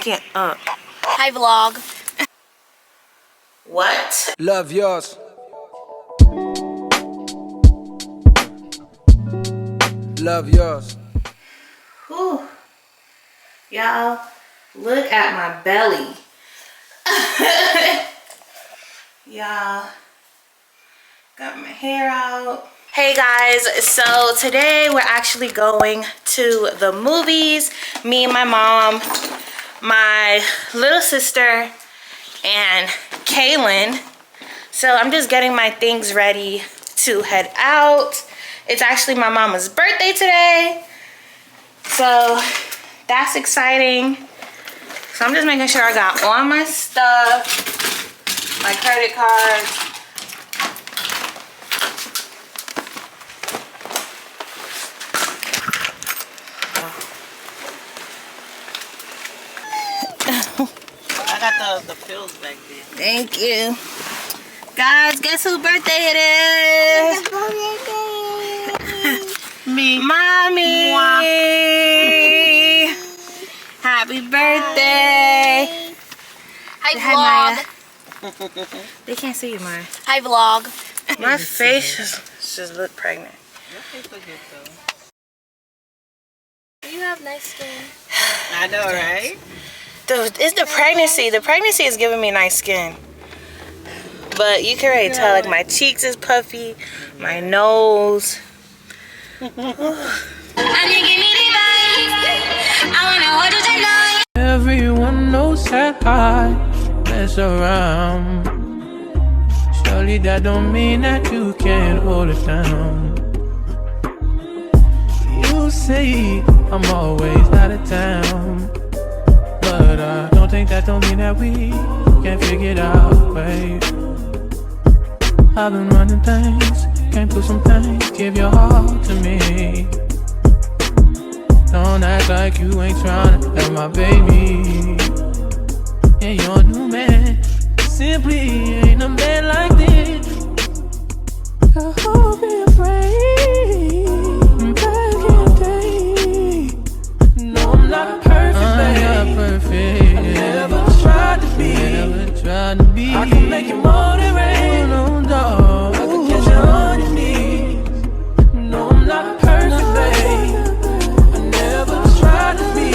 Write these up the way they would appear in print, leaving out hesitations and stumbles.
can't. Hi, vlog. What? Love yours. Love yours. Whew. Y'all, look at my belly. Y'all, got my hair out. Hey guys, so today we're actually going to the movies. Me and my mom, my little sister, and Kaylin. So I'm just getting my things ready to head out. It's actually my mama's birthday today. So that's exciting. So I'm just making sure I got all my stuff, my credit cards. I got the pills back there. Thank you. Guys, guess whose birthday it is? Me. Mommy. Mwah. Happy birthday. Hi, Hi, vlog. They can't see you, Maya. Hi, vlog. My face just look pregnant. Your face look good though. You have nice skin. I know, right? It's the pregnancy. The pregnancy is giving me nice skin. But you can already tell, like, my cheeks is puffy, my nose. Everyone knows that I mess around. Surely that don't mean that you can't hold it down. You say I'm always out of town, but I don't think that don't mean that we can't figure it out, babe. I've been running things, can't put some things, give your heart to me. Don't act like you ain't tryna have my baby. And your new man simply ain't a man like this. I hope you're afraid back in the day. No, I'm not perfect, babe. I'm not perfect. I never tried to be. I can make you more than rain. No, no. I can catch you on your knees. No, I'm not perfect, babe. I never tried to be.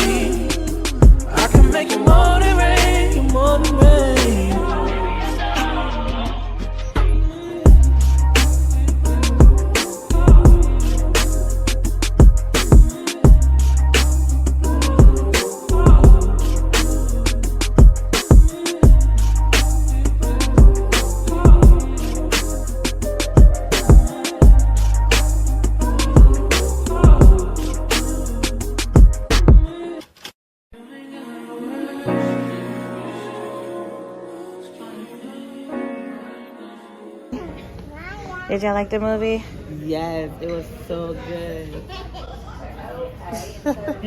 I can make you more than rain, more than rain. Did y'all like the movie? Yes, it was so good. Let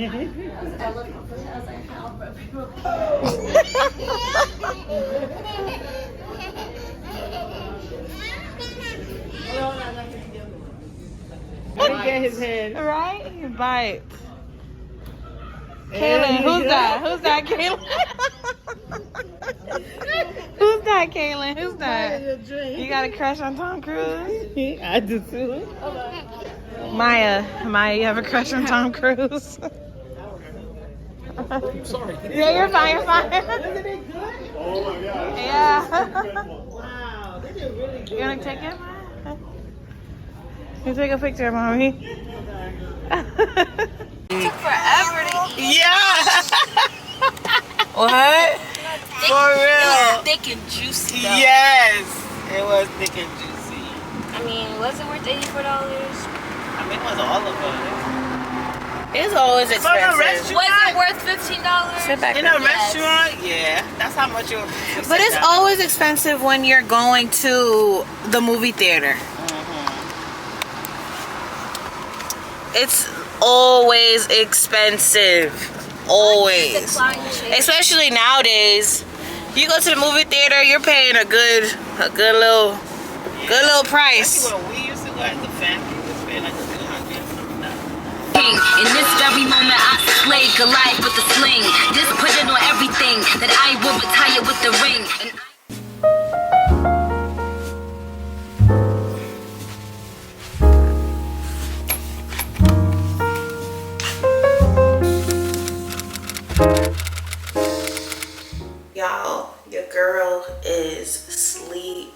me get his head. Right? He bites. Kaylin, who's that? Who's that, Kaylin? Who's that, Kaylin? Who's that? You got a crush on Tom Cruise? I do too. Maya, you have a crush on Tom Cruise? I'm sorry. Yeah, you're fine, you're fine. Isn't it good? Oh my God. Yeah. Wow, they did really good. You wanna take it, Maya? You take a picture, mommy. Took forever to eat. Yeah. What? For real. Thick and juicy, though. Yes, it was thick and juicy. I mean, was it worth $84? I mean, it was all of it. It's always From a expensive. restaurant. Was it worth $15? Sit back In there. a restaurant, yeah, that's how much you. But it's always expensive when you're going to the movie theater. It's always expensive. Always. Especially nowadays. You go to the movie theater, you're paying a good little price. When we used to go as a family, we spent like $200 something. king. In this very moment, I slay Goliath with the sling. Just put it on everything that I will retire with the ring. And y'all, your girl is sleepy.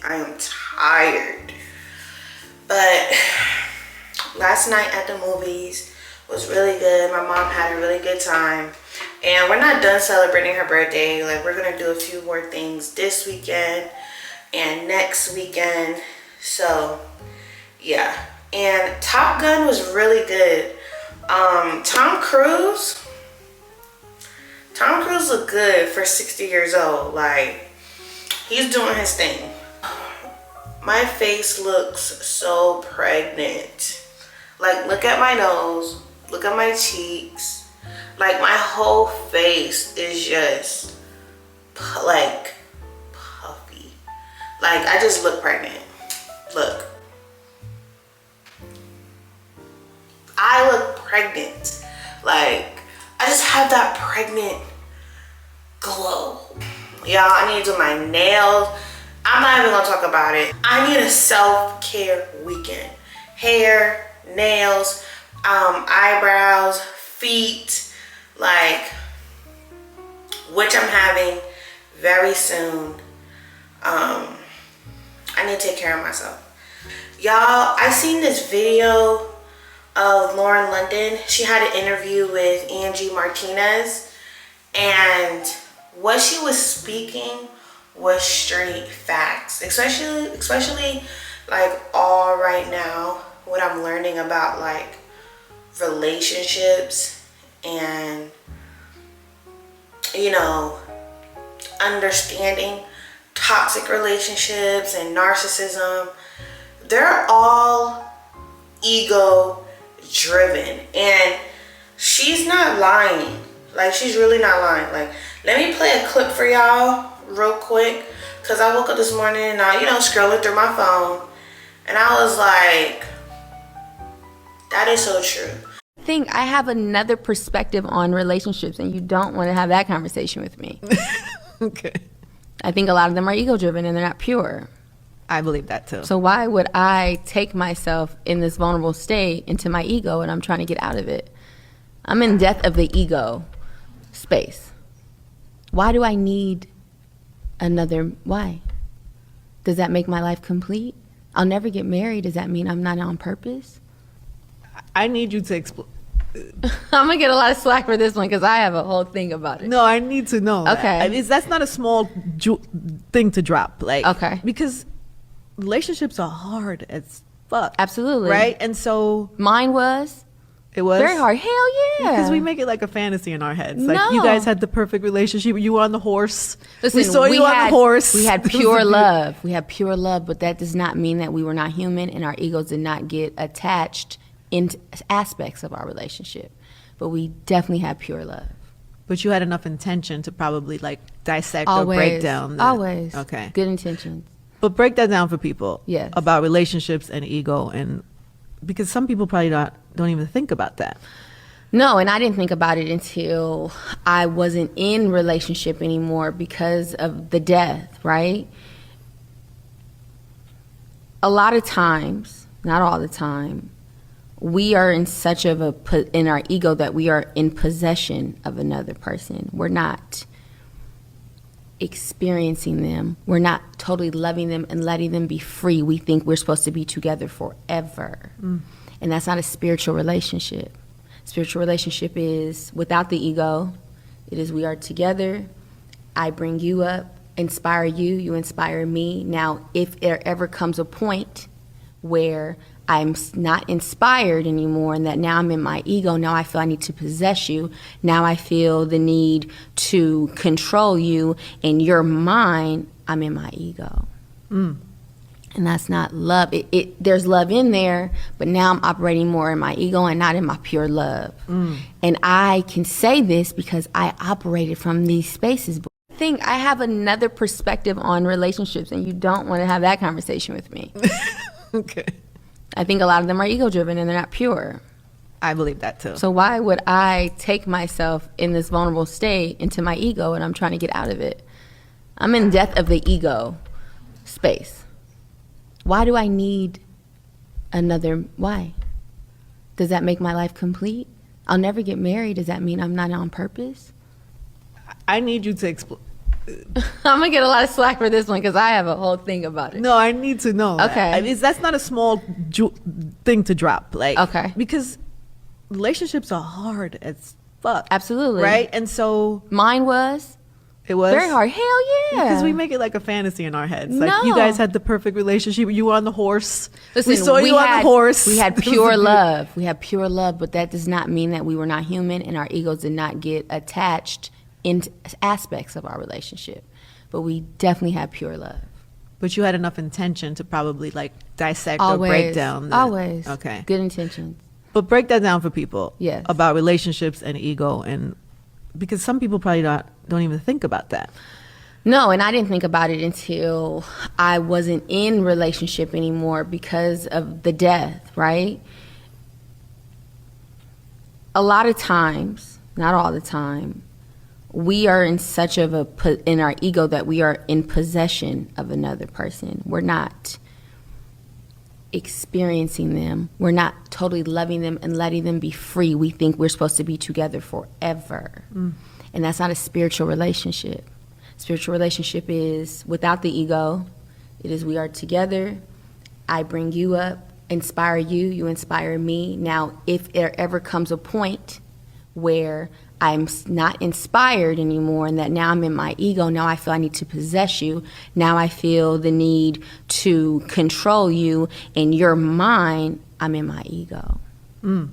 I am tired. But last night at the movies was really good. My mom had a really good time. And we're not done celebrating her birthday. Like, we're gonna do a few more things this weekend and next weekend. So yeah. And Top Gun was really good. Tom Cruise looked good for 60 years old. Like, he's doing his thing. My face looks so pregnant. Like, look at my nose, look at my cheeks. Like, my whole face is just like puffy. Like, I just look pregnant. Look, I look pregnant. Like, I just have that pregnant glow. Y'all, I need to do my nails. I'm not even gonna talk about it. I need a self-care weekend. Hair, nails, eyebrows, feet, like, which I'm having very soon. I need to take care of myself. Y'all, I seen this video of Lauren London. She had an interview with Angie Martinez, and what she was speaking was straight facts, especially like all right now, what I'm learning about like relationships and, you know, understanding toxic relationships and narcissism. They're all ego driven, and she's not lying. Like, she's really not lying. Like, let me play a clip for y'all real quick, because I woke up this morning and I, you know, scrolling through my phone, and I was like, that is so true. I think I have another perspective on relationships, and you don't want to have that conversation with me. Okay. I think a lot of them are ego driven and they're not pure. I believe that too. So why would I take myself in this vulnerable state into my ego and I'm trying to get out of it? I'm in death of the ego space. Why do I need another? Why? Does that make my life complete? I'll never get married. Does that mean I'm not on purpose? I need you to explain. I'm gonna get a lot of slack for this one because I have a whole thing about it. No, I need to know. Okay. I mean, that's not a small thing to drop. Like, okay. Because relationships are hard as fuck. Absolutely. Right? And so mine was. It was very hard. Hell yeah. Because we make it like a fantasy in our heads. Like, no. you guys had the perfect relationship. You were on the horse. Listen, we saw you on the horse. We had pure love. We had pure love, but that does not mean that we were not human and our egos did not get attached into aspects of our relationship. But we definitely had pure love. But you had enough intention to probably like dissect Always. or break down. Always. Okay. Good intentions. But break that down for people. Yes. About relationships and ego, and because some people probably don't even think about that. No, and I didn't think about it until I wasn't in relationship anymore because of the death, right? A lot of times, not all the time, we are in such of in our ego that we are in possession of another person. We're not experiencing them. We're not totally loving them and letting them be free. We think we're supposed to be together forever. And that's not a spiritual relationship. Spiritual relationship is without the ego. It is we are together. I bring you up, inspire you, you inspire me. Now, if there ever comes a point where I'm not inspired anymore and that now I'm in my ego, now I feel I need to possess you, now I feel the need to control you and you're mine, I'm in my ego. And that's not love. There's love in there, but now I'm operating more in my ego and not in my pure love. And I can say this because I operated from these spaces. I think I have another perspective on relationships, and you don't want to have that conversation with me. Okay. I think a lot of them are ego driven and they're not pure. I believe that too. So why would I take myself in this vulnerable state into my ego and I'm trying to get out of it? I'm in death of the ego space. Why do I need another? Why? Does that make my life complete? I'll never get married. Does that mean I'm not on purpose? I need you to explain. I'm gonna get a lot of slack for this one because I have a whole thing about it. No, I need to know. Okay. I mean, that's not a small thing to drop. Like, okay. Because relationships are hard as fuck. Absolutely. Right? And so mine was. It was very hard. Hell yeah. Because we make it like a fantasy in our heads. Like, no. you guys had the perfect relationship. You were on the horse. Listen, we saw you on the horse. We had pure love. We had pure love, but that does not mean that we were not human and our egos did not get attached in aspects of our relationship. But we definitely had pure love. But you had enough intention to probably like dissect always, or break down. Always. Okay. Good intentions. But break that down for people. Yes. About relationships and ego, and because some people probably don't even think about that. No, and I didn't think about it until I wasn't in relationship anymore because of the death, right? A lot of times, not all the time, we are in such of in our ego that we are in possession of another person. We're not experiencing them. We're not totally loving them and letting them be free. We think we're supposed to be together forever. And that's not a spiritual relationship. Spiritual relationship is without the ego. It is we are together. I bring you up, inspire you, you inspire me. Now, if there ever comes a point where I'm not inspired anymore and that now I'm in my ego, now I feel I need to possess you, now I feel the need to control you and you're mine, I'm in my ego. And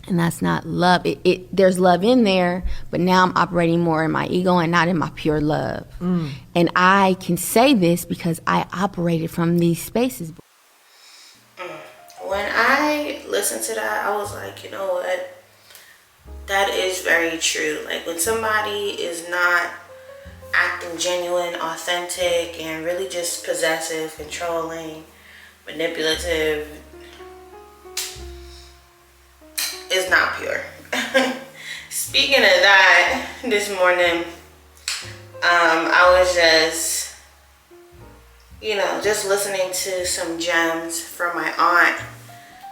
that's not love. There's love in there, but now I'm operating more in my ego and not in my pure love. And I can say this because I operated from these spaces. When I listened to that, I was like, you know what? That is very true. Like when somebody is not acting genuine, authentic, and really just possessive, controlling, manipulative, is not pure. Speaking of that, this morning, I was just, just listening to some gems from my aunt,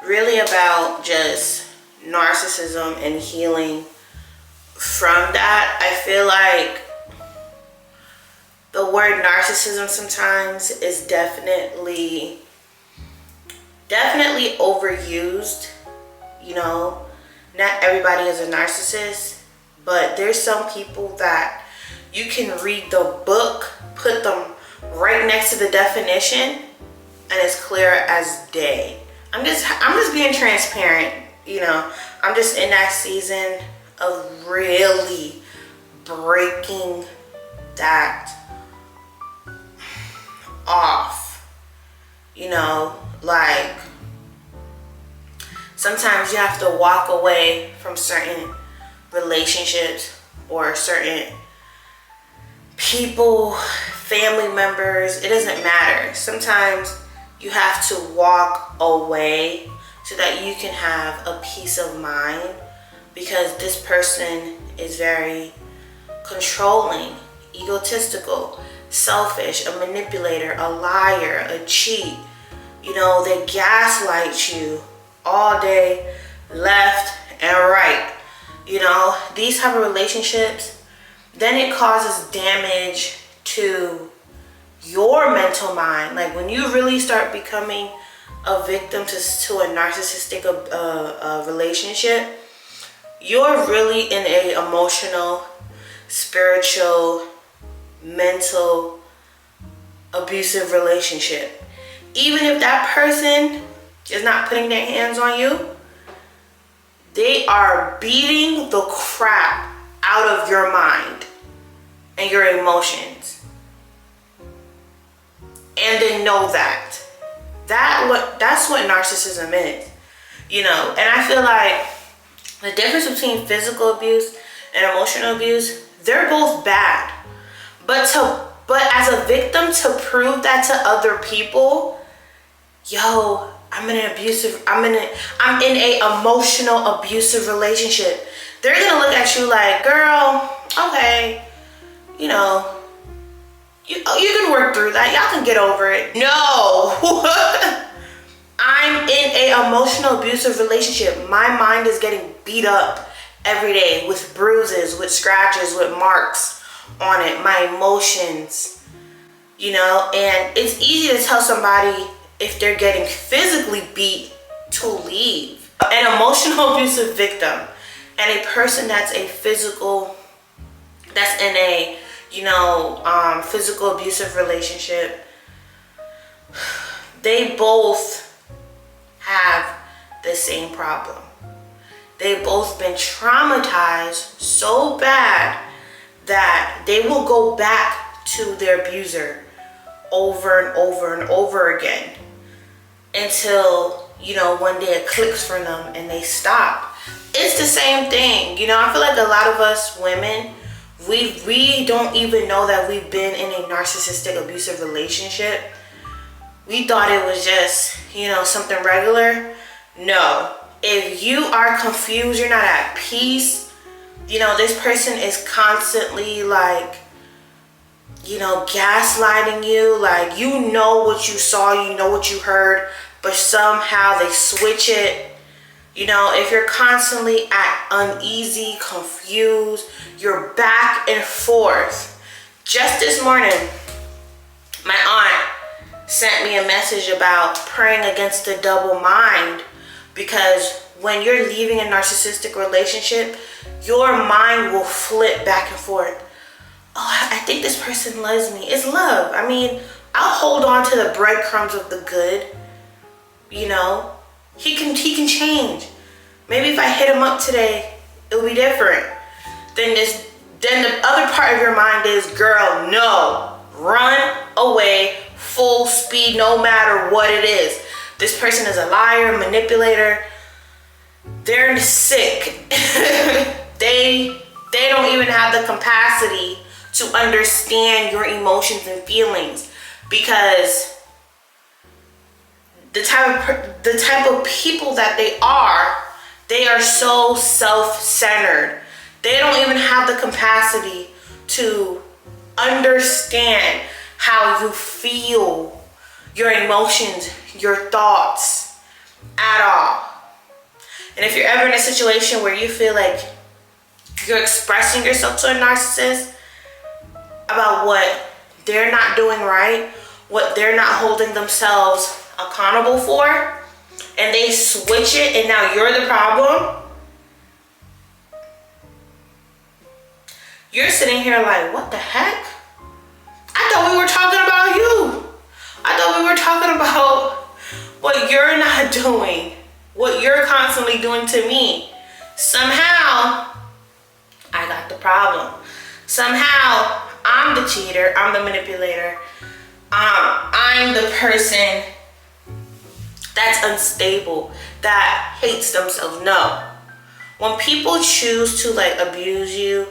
really about just narcissism and healing from that. I feel like the word narcissism sometimes is definitely overused. Not everybody is a narcissist, but there's some people that you can read the book, put them right next to the definition, and it's clear as day. I'm just being transparent. I'm just in that season of really breaking that off. Like sometimes you have to walk away from certain relationships or certain people, family members. It doesn't matter. Sometimes you have to walk away so that you can have a peace of mind, because this person is very controlling, egotistical, selfish, a manipulator, a liar, a cheat. They gaslight you all day, left and right. These type of relationships, then it causes damage to your mental mind. Like when you really start becoming a victim to a narcissistic relationship, you're really in a emotional, spiritual, mental, abusive relationship. Even if that person is not putting their hands on you, they are beating the crap out of your mind and your emotions. And they know that. That's what narcissism is. And I feel like the difference between physical abuse and emotional abuse, they're both bad. But as a victim, to prove that to other people, I'm in a emotional abusive relationship. They're gonna look at you like, girl, okay, you know, you can work through that. Y'all can get over it. No. I'm in a emotional abusive relationship. My mind is getting beat up every day with bruises, with scratches, with marks on it. My emotions, you know, and it's easy to tell somebody if they're getting physically beat to leave. An emotional abusive victim and a person that's in a, you know, physical abusive relationship, they both have the same problem. They've both been traumatized so bad that they will go back to their abuser over and over and over again until, you know, one day it clicks for them and they stop. It's the same thing. You know, I feel like a lot of us women, we don't even know that we've been in a narcissistic abusive relationship. We thought it was just, you know, something regular. No. If you are confused, you're not at peace, you know, this person is constantly like, you know, gaslighting you. Like, you know what you saw, you know what you heard, but somehow they switch it. You know, if you're constantly at uneasy, confused, you're back and forth. Just this morning, my aunt sent me a message about praying against the double mind, because when you're leaving a narcissistic relationship, your mind will flip back and forth. Oh, I think this person loves me. It's love. I mean, I'll hold on to the breadcrumbs of the good. You know, he can change. Maybe if I hit him up today, it'll be different. Then the other part of your mind is, girl, no, run away, full speed, no matter what it is. This person is a liar, manipulator. They're sick. They don't even have the capacity to understand your emotions and feelings, because the type of people that they are so self-centered. They don't even have the capacity to understand how you feel, your emotions, your thoughts at all. And if you're ever in a situation where you feel like you're expressing yourself to a narcissist about what they're not doing right, what they're not holding themselves accountable for, and they switch it and now you're the problem, you're sitting here like, what the heck? I thought we were talking about you. I thought we were talking about what you're not doing, what you're constantly doing to me. Somehow, I got the problem. Somehow, I'm the cheater, I'm the manipulator. I'm the person that's unstable, that hates themselves. No. When people choose to like abuse you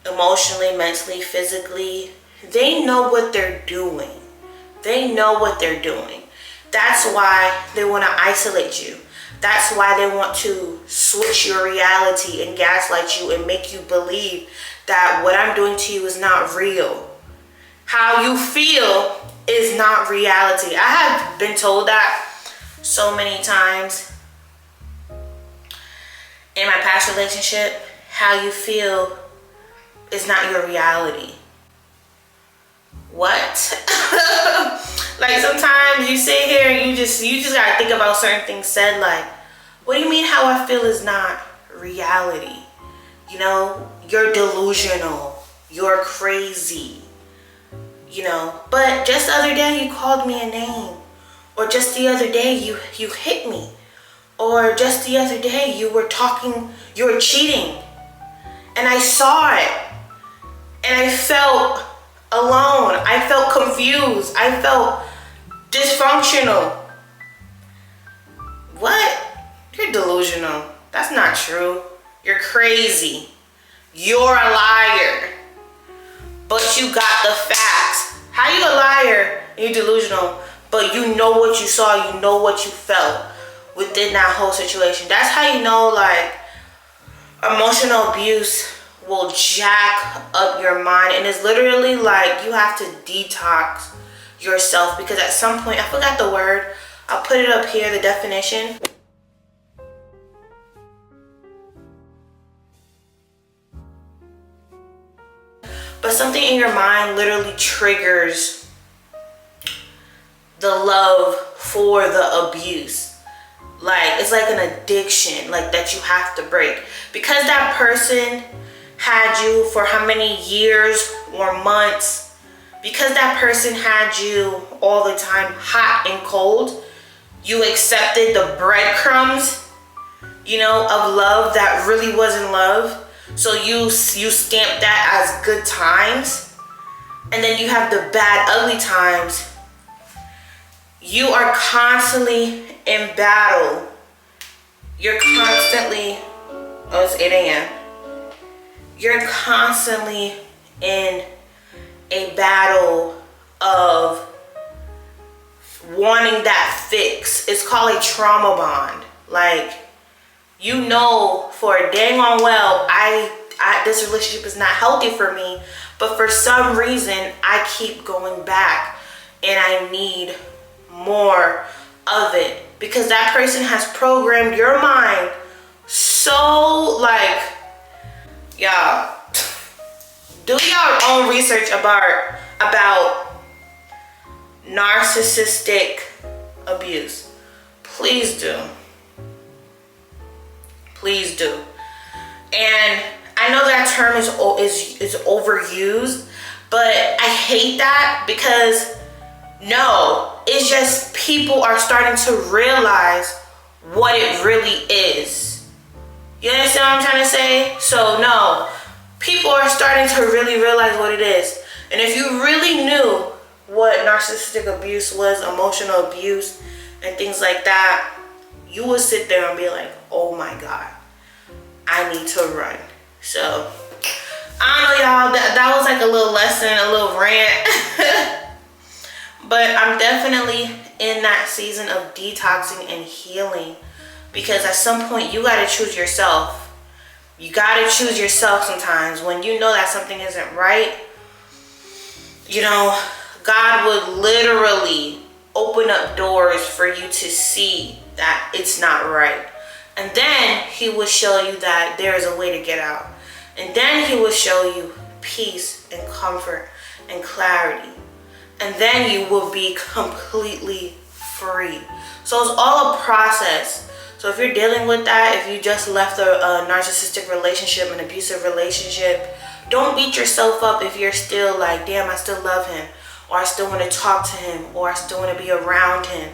emotionally, mentally, physically, they know what they're doing. They know what they're doing. That's why they want to isolate you. That's why they want to switch your reality and gaslight you and make you believe that what I'm doing to you is not real. How you feel is not reality. I have been told that so many times in my past relationship. How you feel is not your reality. What? Like, sometimes you sit here and you just gotta think about certain things said, like, what do you mean how I feel is not reality? You know, you're delusional, you're crazy, you know. But just the other day you called me a name, or just the other day you hit me, or just the other day you were cheating, and I saw it, and I felt alone, I felt confused, I felt dysfunctional. What? You're delusional. That's not true. You're crazy. You're a liar. But you got the facts. How you a liar and you delusional, but you know what you saw, you know what you felt within that whole situation. That's how you know, like, emotional abuse will jack up your mind, and it's literally like you have to detox yourself, because at some point, I forgot the word, I'll put it up here, the definition. But something in your mind literally triggers the love for the abuse. Like, it's like an addiction, like, that you have to break. Because that person had you for how many years or months, because that person had you all the time, hot and cold, you accepted the breadcrumbs, you know, of love that really wasn't love. So you stamp that as good times, and then you have the bad, ugly times. You are constantly in battle. You're constantly, oh, it's 8 a.m. You're constantly in a battle of wanting that fix. It's called a trauma bond. Like, you know for dang on well, this relationship is not healthy for me, but for some reason I keep going back and I need more of it, because that person has programmed your mind so, like, y'all, do your own research about narcissistic abuse. Please do. Please do. And I know that term is overused, but I hate that, because no, it's just people are starting to realize what it really is. You understand what I'm trying to say? So no, people are starting to really realize what it is. And if you really knew what narcissistic abuse was, emotional abuse, and things like that, you would sit there and be like, oh my God, I need to run. So, I don't know, y'all, that was like a little lesson, a little rant. But I'm definitely in that season of detoxing and healing, because at some point you gotta choose yourself. You gotta choose yourself sometimes. When you know that something isn't right, you know, God would literally open up doors for you to see that it's not right. And then he will show you that there is a way to get out. And then he will show you peace and comfort and clarity. And then you will be completely free. So it's all a process. So if you're dealing with that, if you just left a narcissistic relationship, an abusive relationship, don't beat yourself up if you're still like, damn, I still love him, or I still want to talk to him, or I still want to be around him.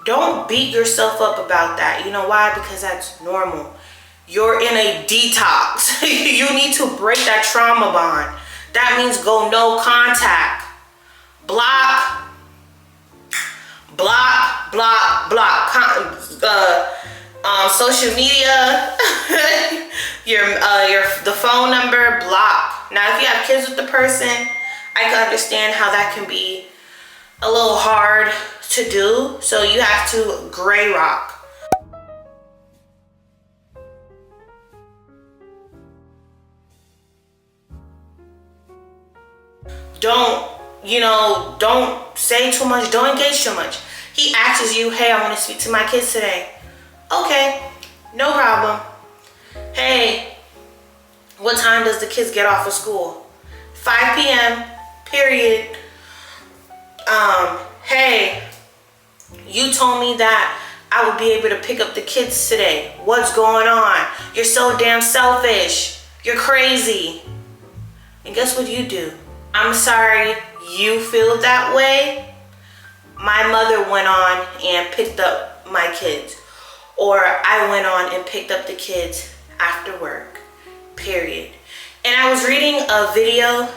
Don't beat yourself up about that. You know why? Because that's normal. You're in a detox. You need to break that trauma bond. That means go no contact. Block. Social media, the phone number, block. Now, if you have kids with the person, I can understand how that can be a little hard to do. So you have to gray rock. Don't say too much. Don't engage too much. He asks you, hey, I want to speak to my kids today. Okay, no problem. Hey, what time does the kids get off of school? 5 p.m. period. Hey, you told me that I would be able to pick up the kids today. What's going on? You're so damn selfish. You're crazy. And guess what you do? I'm sorry you feel that way. My mother went on and picked up my kids. Or I went on and picked up the kids after work. Period. And I was reading a video.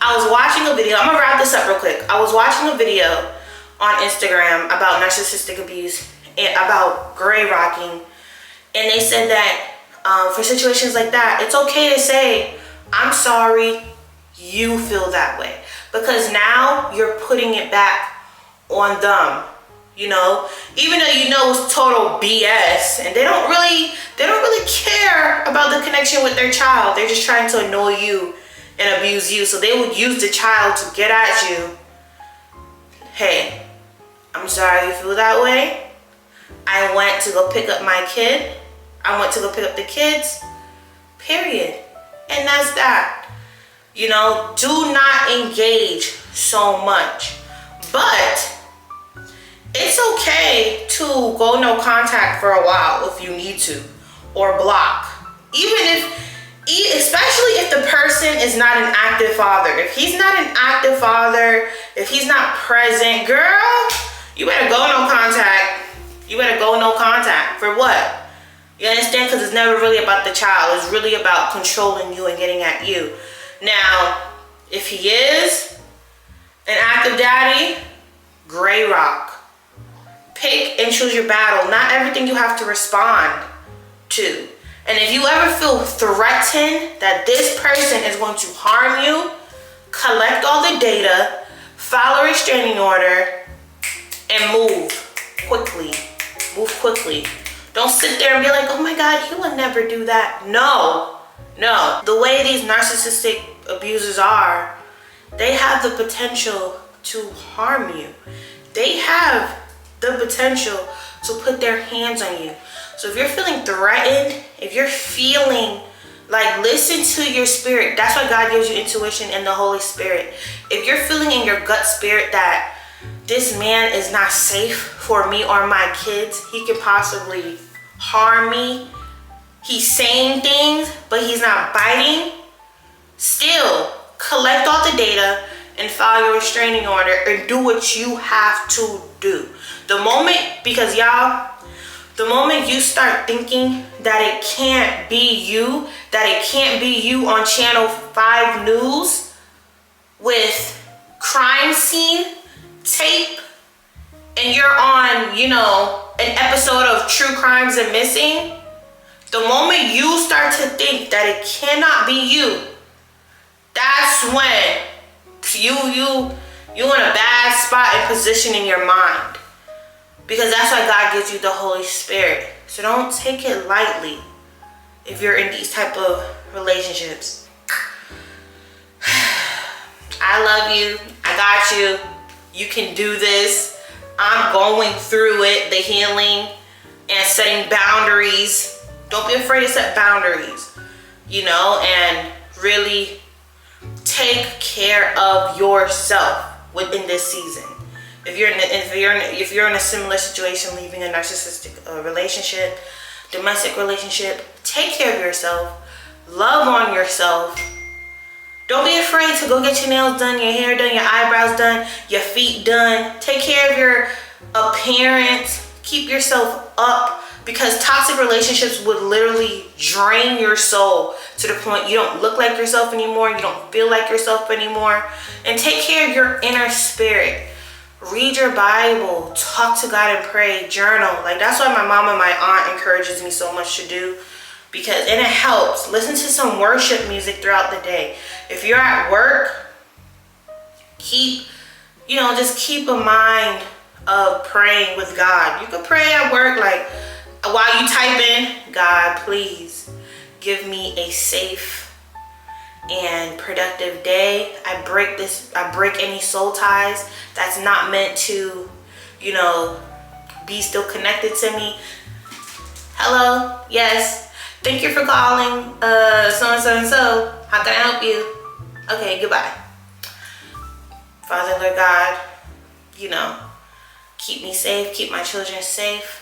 I was watching a video. I'm going to wrap this up real quick. I was watching a video on Instagram about narcissistic abuse and about gray rocking. And they said that for situations like that, it's okay to say, I'm sorry you feel that way. because now you're putting it back on them. You know, even though you know it's total BS, and they don't really care about the connection with their child. They're just trying to annoy you and abuse you. So they would use the child to get at you. Hey, I'm sorry you feel that way. I went to go pick up my kid. I went to go pick up the kids. Period. And that's that. You know, do not engage so much. But it's okay to go no contact for a while if you need to, or block. Especially if the person is not an active father. If he's not an active father, if he's not present, girl, you better go no contact. You better go no contact. For what? You understand? Because it's never really about the child. It's really about controlling you and getting at you. Now, if he is an active daddy, gray rock. Pick and choose your battle. Not everything you have to respond to. And if you ever feel threatened that this person is going to harm you, collect all the data, file a restraining order, and move quickly. Move quickly. Don't sit there and be like, oh my God, he will never do that. No. The way these narcissistic abusers are, they have the potential to harm you. They have the potential to put their hands on you. So if you're feeling threatened, if you're feeling like, listen to your spirit. That's why God gives you intuition and the Holy Spirit. If you're feeling in your gut spirit that this man is not safe for me or my kids, he could possibly harm me, he's saying things but he's not biting, still collect all the data and file your restraining order and do what you have to do. The moment you start thinking that it can't be you, on Channel 5 News with crime scene tape, and you're on, an episode of True Crimes and Missing, the moment you start to think that it cannot be you, that's when you in a bad spot and position in your mind. Because that's why God gives you the Holy Spirit. So don't take it lightly if you're in these type of relationships. I love you. I got you. You can do this. I'm going through it, the healing and setting boundaries. Don't be afraid to set boundaries, and really take care of yourself within this season. If you're in a similar situation, leaving a narcissistic relationship, domestic relationship, take care of yourself. Love on yourself. Don't be afraid to go get your nails done, your hair done, your eyebrows done, your feet done. Take care of your appearance. Keep yourself up, because toxic relationships would literally drain your soul to the point you don't look like yourself anymore. You don't feel like yourself anymore. And take care of your inner spirit. Read your Bible, talk to God and pray, journal. That's why my mom and my aunt encourages me so much to do, and it helps. Listen to some worship music throughout the day. If you're at work, just keep a mind of praying with God. You can pray at work, while you typing, God, please give me a safe and productive day. I break any soul ties that's not meant to, be still connected to me. Hello, yes, thank you for calling so-and-so. How can I help you? Okay, goodbye. Father, Lord God, keep me safe, keep my children safe.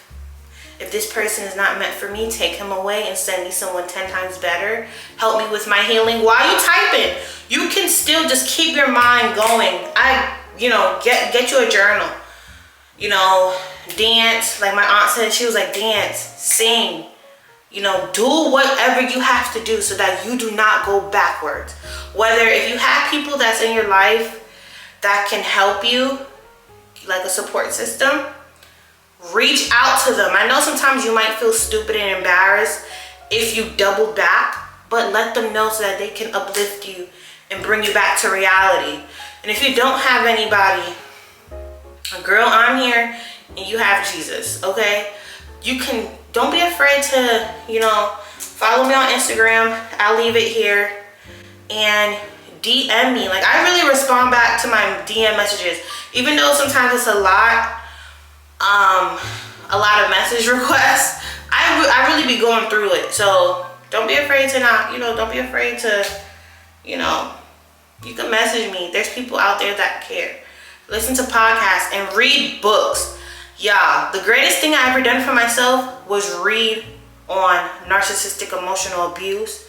If this person is not meant for me, take him away and send me someone 10 times better. Help me with my healing. While you typing, you can still just keep your mind going. Get you a journal. Dance. Like my aunt said, she was like, dance, sing. Do whatever you have to do so that you do not go backwards. Whether if you have people that's in your life that can help you, like a support system, reach out to them. I know sometimes you might feel stupid and embarrassed if you double back, but let them know so that they can uplift you and bring you back to reality. And if you don't have anybody, girl, I'm here and you have Jesus, okay? Don't be afraid to, you know, follow me on Instagram. I'll leave it here. And DM me. Like, I really respond back to my DM messages. Even though sometimes it's a lot of message requests, I really be going through it. So don't be afraid to don't be afraid to, you know, you can message me. There's people out there that care. Listen to podcasts and read books. Y'all, the greatest thing I ever done for myself was read on narcissistic emotional abuse,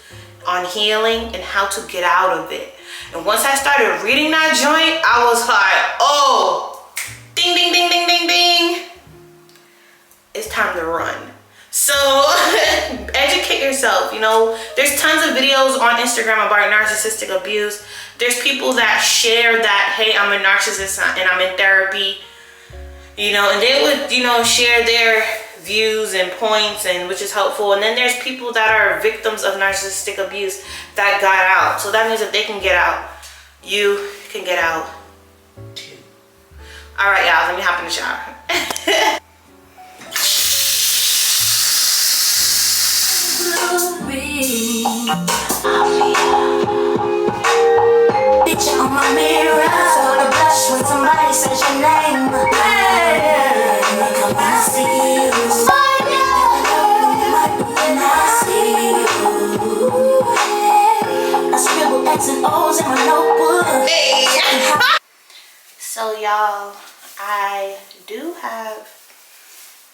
on healing, and how to get out of it. And once I started reading that joint, I was like, oh, ding, ding, ding, ding, ding, ding. It's time to run. So educate yourself. You know, there's tons of videos on Instagram about narcissistic abuse. There's people that share that, hey, I'm a narcissist and I'm in therapy, you know, and they would, you know, share their views and points, and which is helpful. And then there's people that are victims of narcissistic abuse that got out. So that means if they can get out, you can get out too. All right, y'all, let me hop in the shower. Picture on my mirror, so I blush when somebody says your name. Hey, come and I see you. I scribble X and O's in my notebook. Hey. So y'all, I do have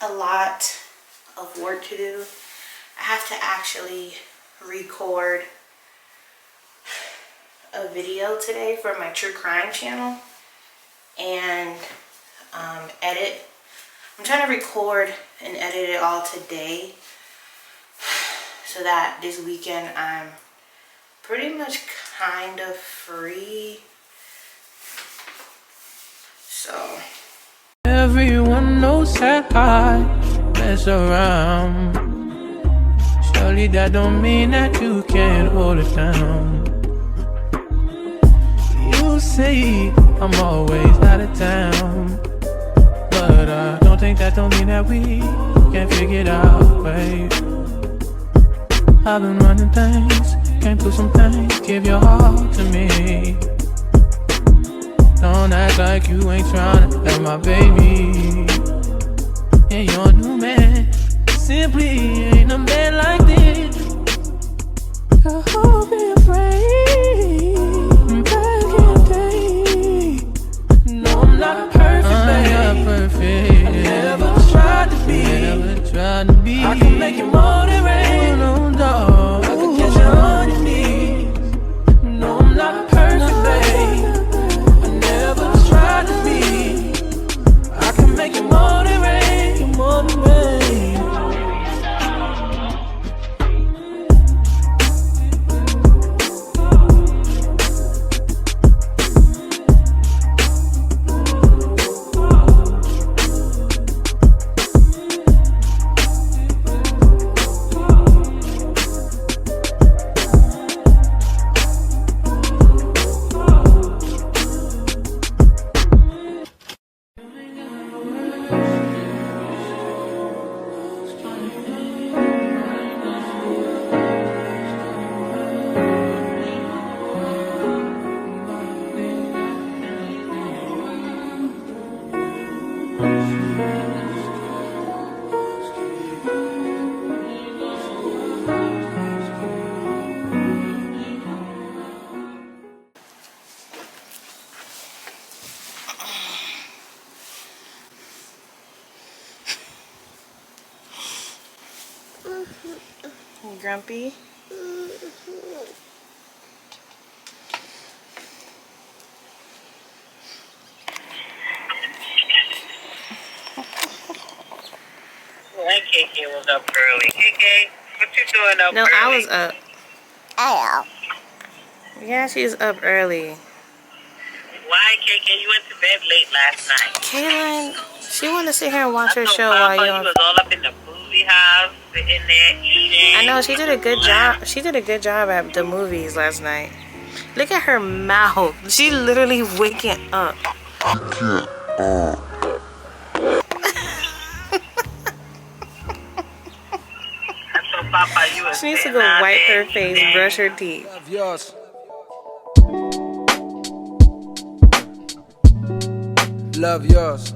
a lot of work to do. I have to actually record a video today for my true crime channel and edit. I'm trying to record and edit it all today so that this weekend I'm pretty much kind of free. So Everyone knows that I mess around. Surely that don't mean that you can't hold it down. You say I'm always out of town, but I don't think that don't mean that we can't figure it out, babe. I've been running things, came through some things, give your heart to me. Don't act like you ain't tryna have my baby. And your new man simply ain't a man like this. I hope you're afraid. Back in the day. No, I'm not perfect, babe. I'm not perfect. I never tried to be. Never tried to be. I can make you more than rain. No, no, I can catch you on your knees. No, I'm not perfect, babe. To be, I can make you more than rain, more than rain. Grumpy. Why KK was up early? KK, what you doing up early? No, I was up. Yeah, she's up early. Why, KK? You went to bed late last night. Kaylin, she wanted to sit here and watch her I show while you you was all up in the movie house, sitting there eating. I know, she did a good job. She did a good job at the movies last night. Look at her mouth. She literally waking up. She needs to go wipe her face, brush her teeth. Love yours. Love yours.